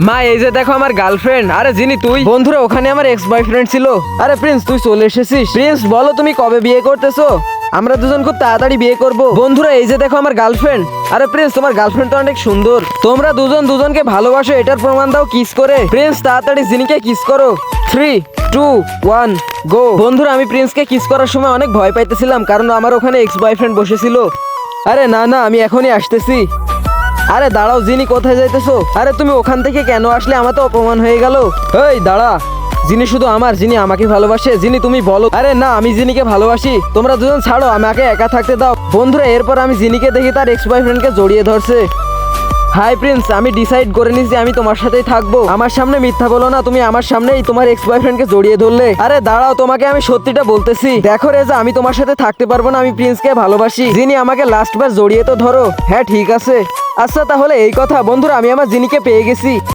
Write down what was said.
মা এই যে দেখো আমার গার্লফ্রেন্ড। আরে জিনি তুই? বন্ধুরা ওখানে আমার এক্স বয়ফ্রেন্ড ছিল। আরে প্রিন্স তুই চলে এসেছিস। প্রিন্স বলো তুমি কবে বিয়ে করতেছো? আমরা দুজন খুব তাড়াতাড়ি বিয়ে করব। বন্ধুরা এই যে দেখো আমার গার্লফ্রেন্ড। আরে প্রিন্স তোমার গার্লফ্রেন্ড তো অনেক সুন্দর। তোমরা দুজন দুজনকে ভালোবাসো এটার প্রমাণ দাও কিস করে। প্রিন্স তাড়াতাড়ি জিনিকে কিস করো। 3, 2, 1 গো। বন্ধুরা আমি প্রিন্সকে কিস করার সময় অনেক ভয় পাইতেছিলাম, কারণ আমার ওখানে এক্স বয়ফ্রেন্ড বসেছিল। আরে না না আমি এখনই আসতেছি। আরে দাঁড়াও জিনি, কোথায় যাইতেছো? আরে তুমি ওখান থেকে কেন আসলে? আমার তো অপমান হয়ে গেল। এই দাঁড়া, জিনি শুধু আমার, জিনি আমাকে ভালোবাসে। জিনি তুমি বলো। আরে না আমি জিনিকে ভালোবাসি। তোমরা দুজন ছাড়ো, আমাকে একা থাকতে দাও। বন্ধুরা এরপর আমি জিনিকে দেখি তার এক্স বয়ফ্রেন্ডকে জড়িয়ে ধরছে। হাই প্রিন্স, আমি ডিসাইড করে নিছি আমি তোমার সাথেই থাকবো। আমার সামনে মিথ্যা বলো না, তুমি আমার সামনেই তোমার এক্স বয়ফ্রেন্ডকে জড়িয়ে ধরলে। আরে দাঁড়াও, তোমাকে আমি সত্যিটা বলতেছি। দেখো রেজা, আমি তোমার সাথে থাকতে পারবো না, আমি প্রিন্সকে ভালোবাসি। জিনি আমাকে লাস্ট বার জড়িয়ে তো ধরো। হ্যাঁ ঠিক আছে। আচ্ছা তাহলে এই কথা। বন্ধুরা আমি আমার জিনিকে পেয়ে গেছি।